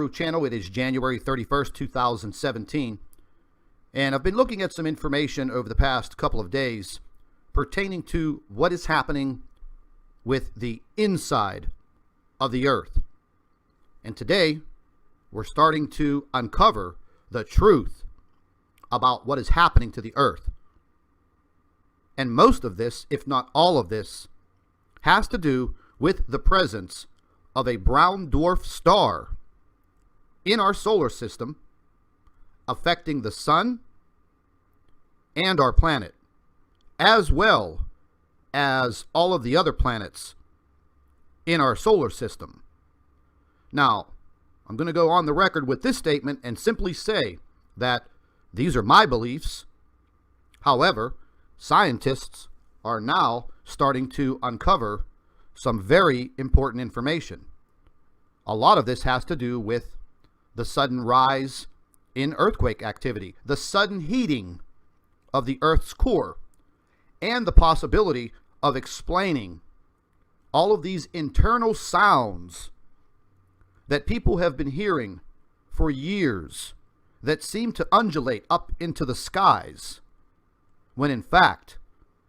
Channel. It is January 31st, 2017, and I've been looking at some information over the past couple of days pertaining to what is happening with the inside of the earth. And today, we're starting to uncover the truth about what is happening to the earth. And most of this, if not all of this, has to do with the presence of a brown dwarf star in our solar system, affecting the sun and our planet, as well as all of the other planets in our solar system. Now, I'm going to go on the record with this statement and simply say that these are my beliefs. However, scientists are now starting to uncover some very important information. A lot of this has to do with the sudden rise in earthquake activity, the sudden heating of the Earth's core, and the possibility of explaining all of these internal sounds that people have been hearing for years that seem to undulate up into the skies, when in fact,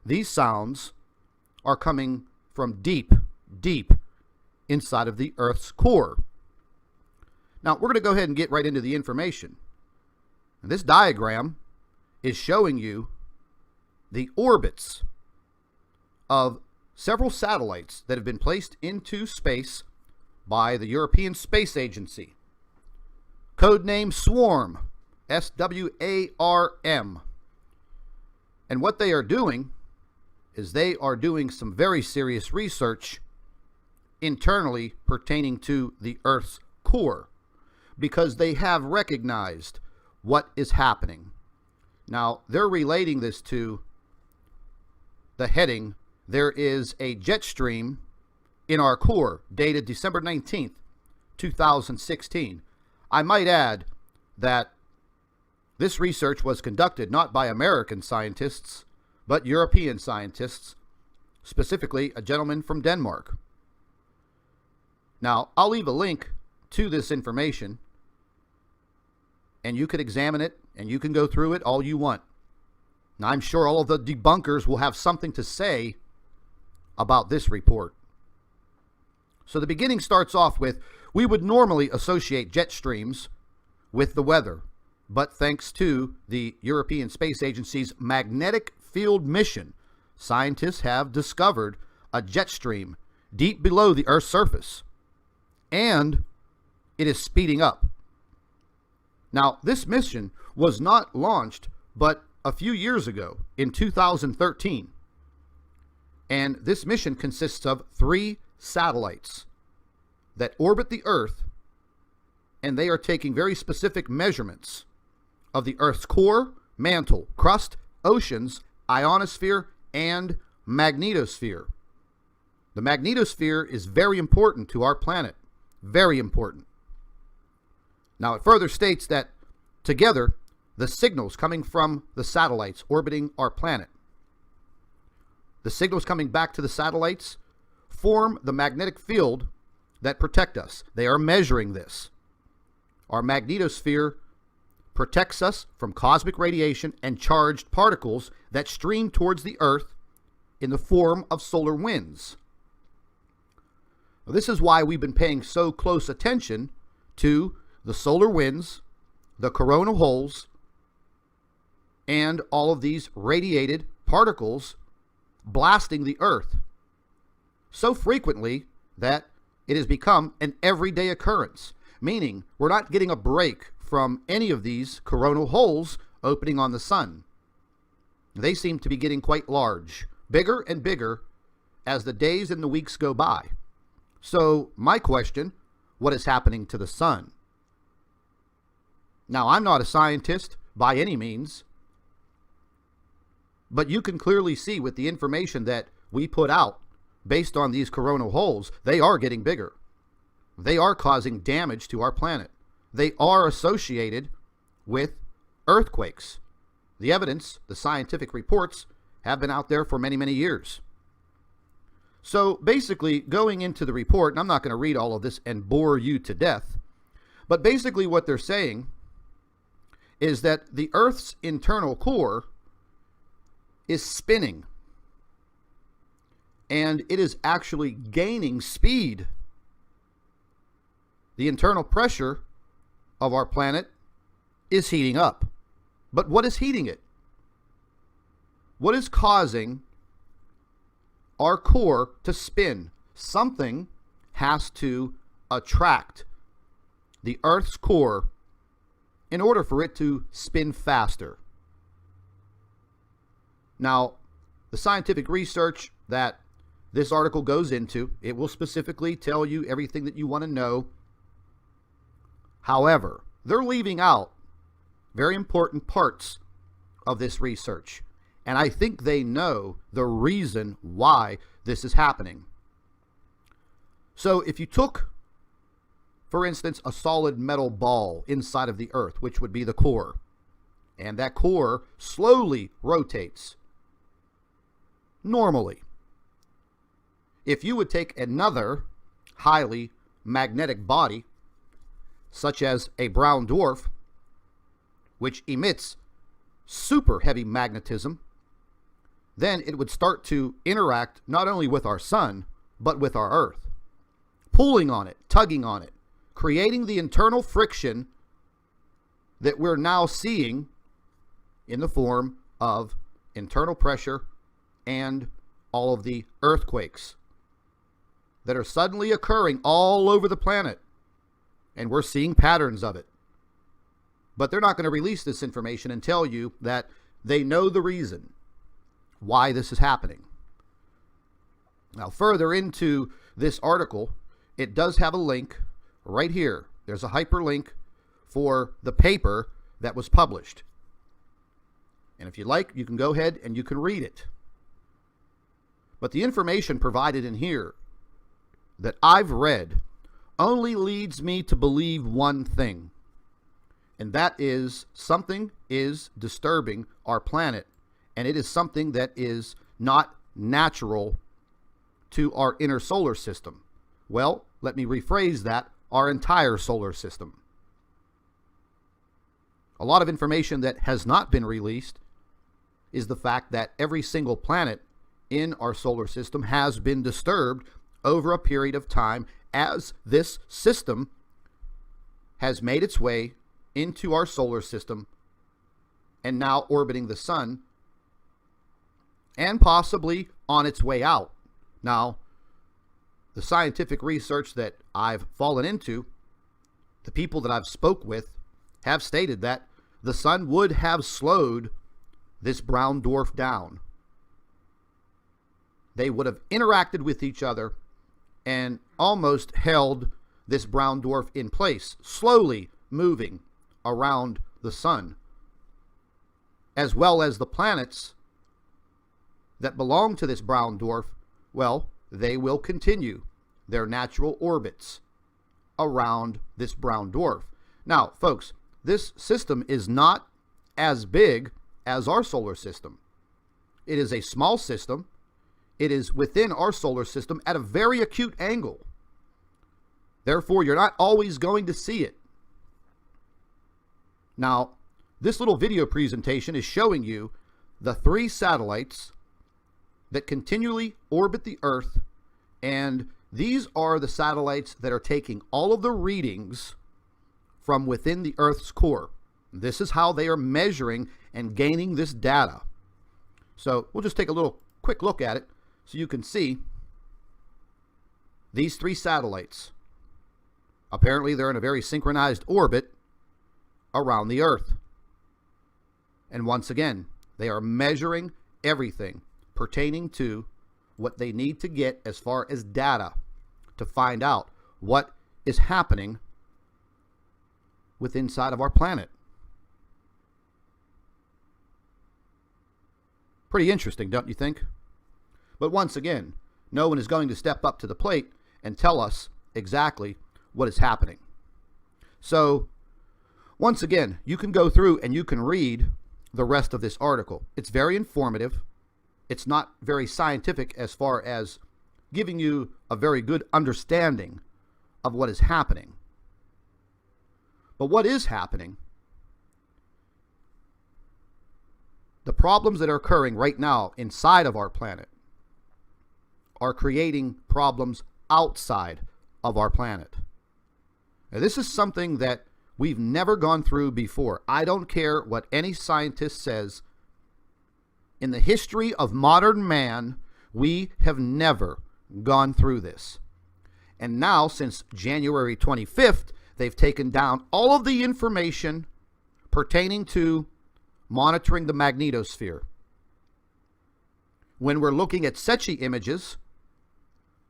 these sounds are coming from deep, deep inside of the Earth's core. Now, we're going to go ahead and get right into the information. This diagram is showing you the orbits of several satellites that have been placed into space by the European Space Agency. Codename SWARM, S-W-A-R-M. And what they are doing is they are doing some very serious research internally pertaining to the Earth's core, because they have recognized what is happening. Now, they're relating this to the heading, "There is a jet stream in our core," dated December 19th, 2016. I might add that this research was conducted not by American scientists, but European scientists, specifically a gentleman from Denmark. Now, I'll leave a link to this information, and you could examine it, and you can go through it all you want. Now, I'm sure all of the debunkers will have something to say about this report. So the beginning starts off with, we would normally associate jet streams with the weather, but thanks to the European Space Agency's magnetic field mission, scientists have discovered a jet stream deep below the Earth's surface, and it is speeding up. Now, this mission was not launched but a few years ago, in 2013. And this mission consists of 3 satellites that orbit the Earth, and they are taking very specific measurements of the Earth's core, mantle, crust, oceans, ionosphere, and magnetosphere. The magnetosphere is very important to our planet. Very important. Now, it further states that together, the signals coming from the satellites orbiting our planet, the signals coming back to the satellites, form the magnetic field that protect us. They are measuring this. Our magnetosphere protects us from cosmic radiation and charged particles that stream towards the Earth in the form of solar winds. Now, this is why we've been paying so close attention to the solar winds, the coronal holes, and all of these radiated particles blasting the Earth so frequently that it has become an everyday occurrence, meaning we're not getting a break from any of these coronal holes opening on the sun. They seem to be getting quite large, bigger and bigger as the days and the weeks go by. So my question, what is happening to the sun? Now, I'm not a scientist by any means, but you can clearly see with the information that we put out based on these coronal holes, they are getting bigger. They are causing damage to our planet. They are associated with earthquakes. The evidence, the scientific reports, have been out there for many, many years. So basically, going into the report, and I'm not going to read all of this and bore you to death, But basically what they're saying is that the Earth's internal core is spinning. And it is actually gaining speed. The internal pressure of our planet is heating up. But what is heating it? What is causing our core to spin? Something has to attract the Earth's core in order for it to spin faster. Now, the scientific research that this article goes into, it will specifically tell you everything that you want to know. However, they're leaving out very important parts of this research. And I think they know the reason why this is happening. So if you took, for instance, a solid metal ball inside of the Earth, which would be the core, and that core slowly rotates normally. If you would take another highly magnetic body, such as a brown dwarf, which emits super heavy magnetism, then it would start to interact not only with our sun, but with our Earth, pulling on it, tugging on it, creating the internal friction that we're now seeing in the form of internal pressure and all of the earthquakes that are suddenly occurring all over the planet. And we're seeing patterns of it. But they're not going to release this information and tell you that they know the reason why this is happening. Now, further into this article, it does have a link right here. There's a hyperlink for the paper that was published. And if you like, you can go ahead and you can read it. But the information provided in here that I've read only leads me to believe one thing, and that is something is disturbing our planet, and it is something that is not natural to our inner solar system. Well, let me rephrase that, our entire solar system. A lot of information that has not been released is the fact that every single planet in our solar system has been disturbed over a period of time as this system has made its way into our solar system and now orbiting the sun and possibly on its way out. Now, the scientific research that I've fallen into, the people that I've spoke with have stated that the sun would have slowed this brown dwarf down. They would have interacted with each other and almost held this brown dwarf in place, slowly moving around the sun, as well as the planets that belong to this brown dwarf. Well, they will continue their natural orbits around this brown dwarf. Now, folks, this system is not as big as our solar system. It is a small system. It is within our solar system at a very acute angle. Therefore, you're not always going to see it. Now, this little video presentation is showing you the 3 satellites that continually orbit the Earth, and these are the satellites that are taking all of the readings from within the Earth's core. This is how they are measuring and gaining this data. So we'll just take a little quick look at it so you can see these 3 satellites. Apparently they're in a very synchronized orbit around the Earth. And once again, they are measuring everything pertaining to what they need to get as far as data to find out what is happening within inside of our planet. Pretty interesting, don't you think? But once again, no one is going to step up to the plate and tell us exactly what is happening. So, once again, you can go through and you can read the rest of this article. It's very informative. It's not very scientific as far as giving you a very good understanding of what is happening. But what is happening? The problems that are occurring right now inside of our planet are creating problems outside of our planet. Now, this is something that we've never gone through before. I don't care what any scientist says. In the history of modern man, we have never gone through this. And now, since January 25th, they've taken down all of the information pertaining to monitoring the magnetosphere. When we're looking at SETI images,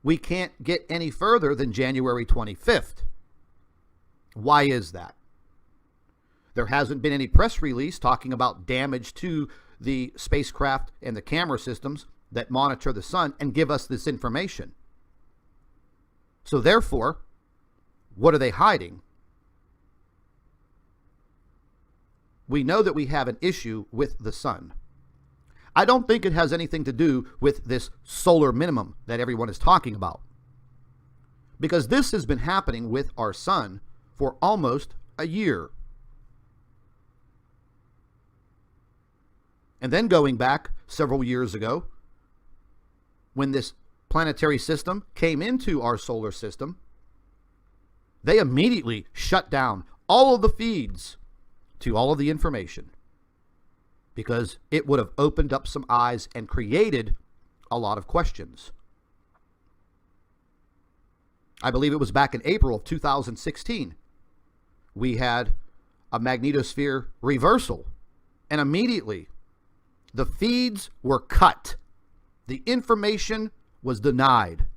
we can't get any further than January 25th. Why is that? There hasn't been any press release talking about damage to the spacecraft and the camera systems that monitor the sun and give us this information. So therefore, what are they hiding? We know that we have an issue with the sun. I don't think it has anything to do with this solar minimum that everyone is talking about, because this has been happening with our sun for almost a year. And then going back several years ago, when this planetary system came into our solar system, they immediately shut down all of the feeds to all of the information, because it would have opened up some eyes and created a lot of questions. I believe it was back in April of 2016. We had a magnetosphere reversal, and immediately the feeds were cut. The information was denied.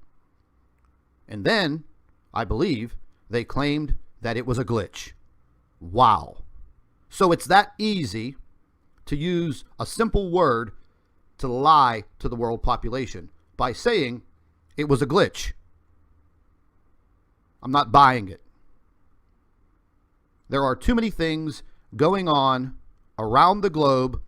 And then, I believe, they claimed that it was a glitch. Wow. So it's that easy to use a simple word to lie to the world population by saying it was a glitch. I'm not buying it. There are too many things going on around the globe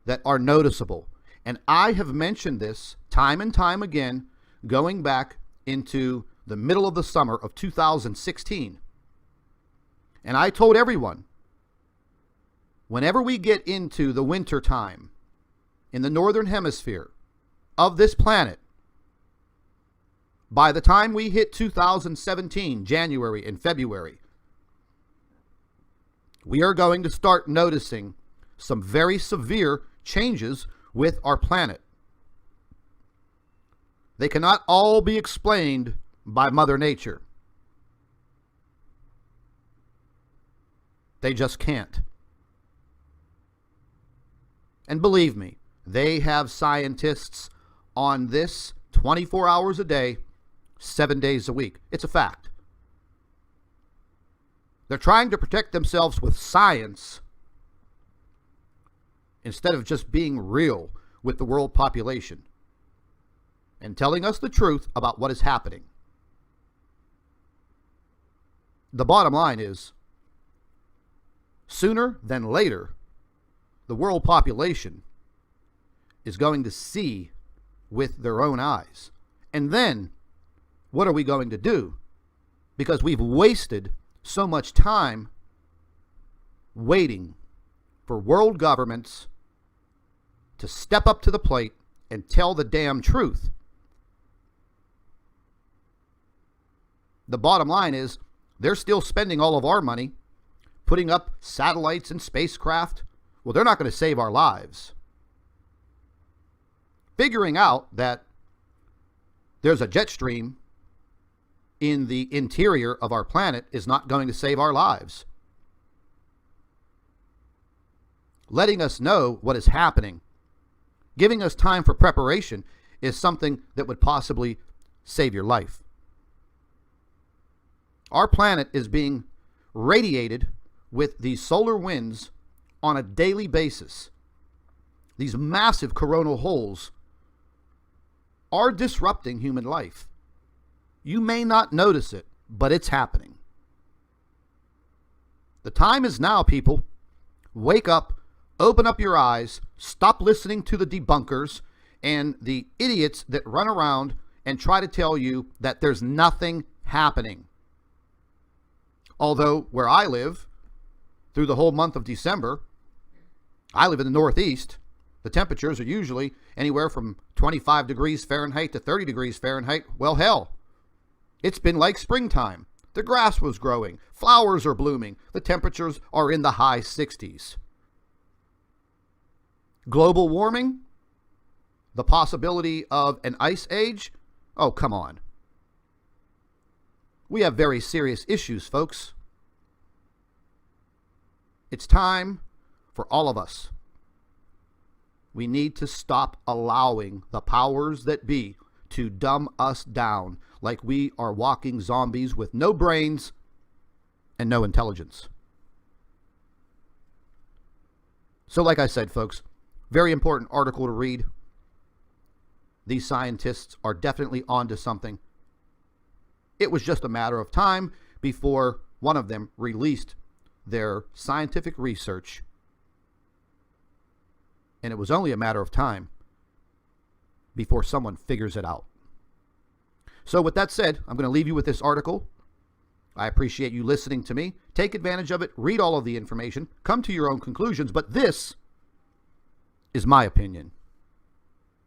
that are noticeable. And I have mentioned this time and time again, going back into the middle of the summer of 2016. And I told everyone, whenever we get into the winter time in the northern hemisphere of this planet, by the time we hit 2017, January and February, we are going to start noticing some very severe changes with our planet. They cannot all be explained by Mother Nature. They just can't. And believe me, they have scientists on this 24 hours a day, 7 days a week. It's a fact. They're trying to protect themselves with science instead of just being real with the world population and telling us the truth about what is happening. The bottom line is, sooner than later, the world population is going to see with their own eyes. And then, what are we going to do? Because we've wasted so much time waiting for world governments to step up to the plate and tell the damn truth. The bottom line is, they're still spending all of our money putting up satellites and spacecraft. Well, they're not going to save our lives. Figuring out that there's a jet stream in the interior of our planet is not going to save our lives. Letting us know what is happening, giving us time for preparation, is something that would possibly save your life. Our planet is being radiated with these solar winds on a daily basis. These massive coronal holes are disrupting human life. You may not notice it, but it's happening. The time is now, people. Wake up, open up your eyes, stop listening to the debunkers and the idiots that run around and try to tell you that there's nothing happening. Although where I live, through the whole month of December, I live in the Northeast, the temperatures are usually anywhere from 25 degrees Fahrenheit to 30 degrees Fahrenheit. Well, hell, it's been like springtime. The grass was growing. Flowers are blooming. The temperatures are in the high 60s. Global warming? The possibility of an ice age? Oh, come on. We have very serious issues, folks. It's time for all of us. We need to stop allowing the powers that be to dumb us down like we are walking zombies with no brains and no intelligence. So like I said, folks, very important article to read. These scientists are definitely onto something. It was just a matter of time before one of them released their scientific research. And it was only a matter of time before someone figures it out. So with that said, I'm going to leave you with this article. I appreciate you listening to me. Take advantage of it. Read all of the information. Come to your own conclusions. But this is my opinion.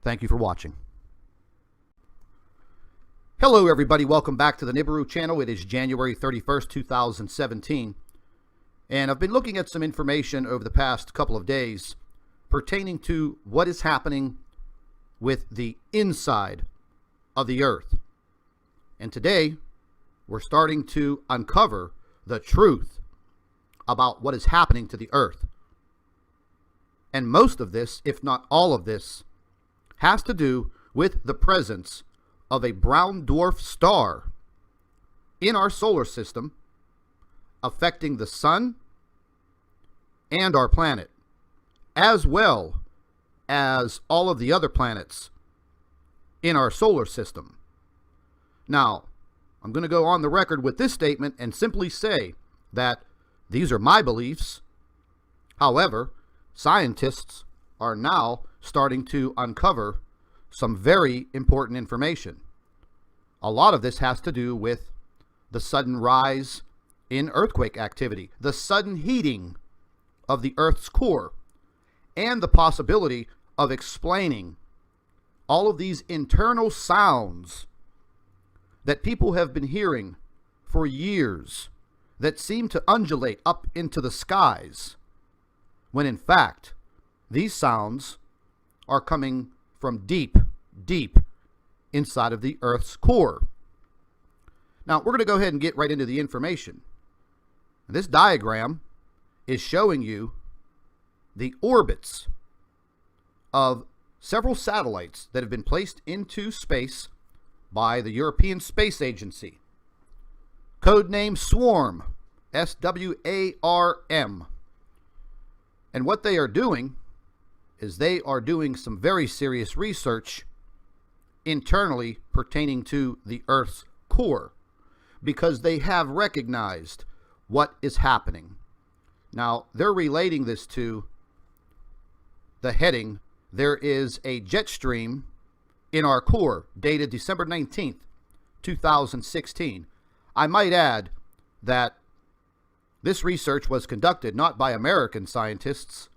Thank you for watching. Hello, everybody. Welcome back to the Nibiru channel. It is January 31st, 2017. And I've been looking at some information over the past couple of days pertaining to what is happening with the inside of the Earth. And today, we're starting to uncover the truth about what is happening to the Earth. And most of this, if not all of this, has to do with the presence of a brown dwarf star in our solar system affecting the sun and our planet, as well as all of the other planets in our solar system. Now, I'm going to go on the record with this statement and simply say that these are my beliefs. However, scientists are now starting to uncover some very important information. A lot of this has to do with the sudden rise in earthquake activity, the sudden heating of the Earth's core, and the possibility of explaining all of these internal sounds that people have been hearing for years that seem to undulate up into the skies, when in fact, these sounds are coming from deep, deep inside of the Earth's core. Now, we're going to go ahead and get right into the information. This diagram is showing you the orbits of several satellites that have been placed into space by the European Space Agency. Codename SWARM, S-W-A-R-M. And what they are doing is they are doing some very serious research internally pertaining to the Earth's core, because they have recognized what is happening. Now, they're relating this to the heading, "There is a jet stream in our core," dated December 19th, 2016. I might add that this research was conducted not by American scientists,